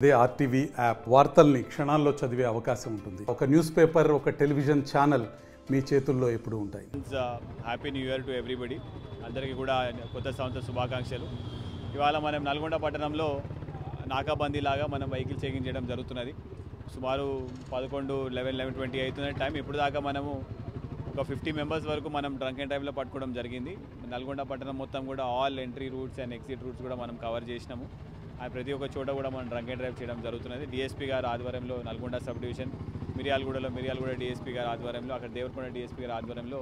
అదే RTV app వార్తల్ని క్షణాల్లో చదివే అవకాశం ఉంటుంది. ఒక న్యూస్ పేపర్, ఒక టెలివిజన్ ఛానల్ మీ చేతుల్లో ఎప్పుడూ ఉంటాయి. Happy new year to everybody. అందరికీ కూడా కొత్త సంవత్సర శుభాకాంక్షలు. ఇవాళ మనం నల్గొండ పట్టణంలో నాకాబందీ లాగా మనం వెహికల్ చెకింగ్ చేయడం జరుగుతున్నది. సుమారు 11:20 అవుతున్న టైం. ఇప్పుడు దాకా మనము ఒక 50 మెంబర్స్ వరకు మనం డ్రంక్ అండ్ డ్రైవ్లో పట్టుకోవడం జరిగింది. నల్గొండ పట్టణం మొత్తం కూడా all entry roots and exit roots కూడా మనం కవర్ చేసినాము. ప్రతి ఒక్క చోట కూడా మనం డ్రంక్ అండ్ డ్రైవ్ చేయడం జరుగుతున్నది. డిఎస్పీ గారు ఆధ్వర్యంలో Nalgonda sub division Miryalaguda DSP గారు ఆధ్వర్యంలో, అక్కడ దేవరకొండ డిఎస్పీ గారు ఆధ్వర్యంలో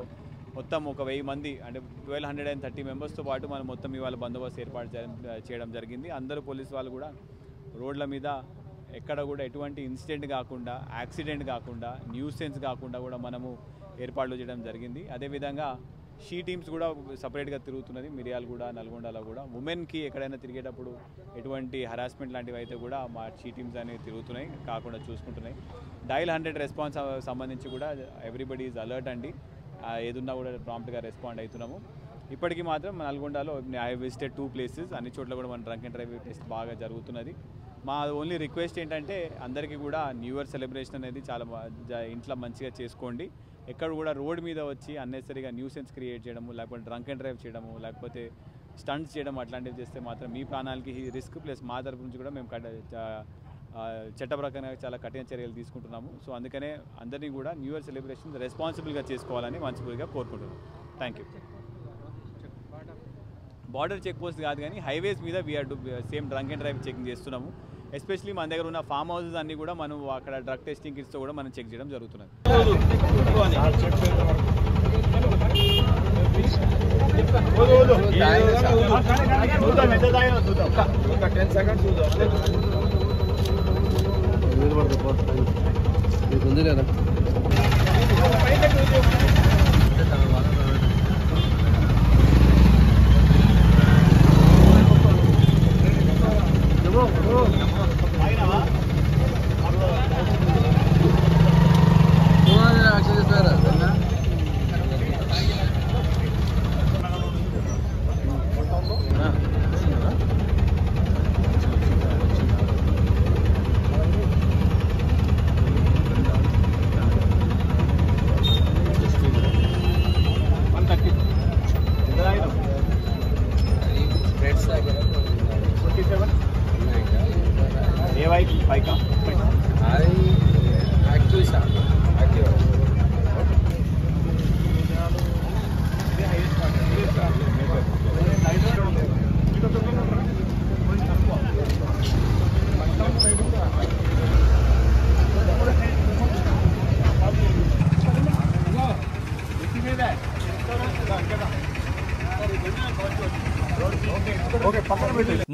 మొత్తం ఒక 1000 మంది అంటే 1230 మెంబర్స్తో పాటు మనం మొత్తం ఇవాళ బందోబస్తు ఏర్పాటు చేయడం జరిగింది. అందరూ పోలీసు వాళ్ళు కూడా రోడ్ల మీద ఎక్కడ కూడా ఎటువంటి ఇన్సిడెంట్ కాకుండా, యాక్సిడెంట్ కాకుండా, న్యూసెన్స్ కాకుండా కూడా మనము ఏర్పాట్లు చేయడం జరిగింది. అదేవిధంగా షీ టీమ్స్ కూడా సపరేట్గా తిరుగుతున్నది. మిర్యాలగూడ, నల్గొండలో కూడా ఉమెన్కి ఎక్కడైనా తిరిగేటప్పుడు ఎటువంటి హరాస్మెంట్ లాంటివి అయితే కూడా మా షీ టీమ్స్ అనేవి తిరుగుతున్నాయి, కాకుండా చూసుకుంటున్నాయి. డయల్ 100 రెస్పాన్స్ సంబంధించి కూడా ఎవ్రీబడి ఈజ్ అలర్ట్ అండి. ఏదున్నా కూడా ప్రాంప్ట్గా రెస్పాండ్ అవుతున్నాము. ఇప్పటికీ మాత్రం నల్గొండలో ఐ విజిటెడ్ 2 ప్లేసెస్. అన్ని చోట్ల కూడా మన డ్రంక్ అండ్ డ్రైవ్ టెస్ట్ బాగా జరుగుతున్నది. మా ఓన్లీ రిక్వెస్ట్ ఏంటంటే అందరికీ కూడా న్యూ ఇయర్ సెలబ్రేషన్ అనేది చాలా ఇంట్లో మంచిగా చేసుకోండి. ఎక్కడ కూడా రోడ్ మీద వచ్చి అన్నెసరీగా న్యూసెన్స్ క్రియేట్ చేయడము, లేకపోతే డ్రంక్ అండ్ డ్రైవ్ చేయడము, లేకపోతే స్టంట్స్ చేయడం అట్లాంటివి చేస్తే మాత్రం మీ ప్రాణాలకి రిస్క్. ప్లస్ మా తరపు నుంచి కూడా మేము చట్ట ప్రకారంగా చాలా కఠిన చర్యలు తీసుకుంటున్నాము. సో అందుకనే అందరినీ కూడా న్యూ ఇయర్ సెలబ్రేషన్ రెస్పాన్సిబుల్గా చేసుకోవాలని మనస్ఫూర్తిగా కోరుకుంటున్నాం. Thank you. Border check post కాదు కానీ హైవేస్ మీద we are same drunk and drive checking చేస్తున్నాము. ఎస్పెషలీ మన దగ్గర ఉన్న ఫామ్ హౌసెస్ అన్నీ కూడా మనం అక్కడ డ్రగ్ టెస్టింగ్ కిట్స్తో కూడా మనం చెక్ చేయడం జరుగుతున్నది.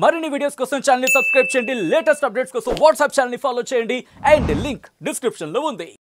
మరిన్ని వీడియోస్ కోసం ఛానల్ ని సబ్స్క్రైబ్ చేయండి. లేటెస్ట్ అప్డేట్స్ కోసం వాట్సాప్ ఛానల్ ని ఫాలో చేయండి. అండ్ లింక్ డిస్క్రిప్షన్ లో ఉంది.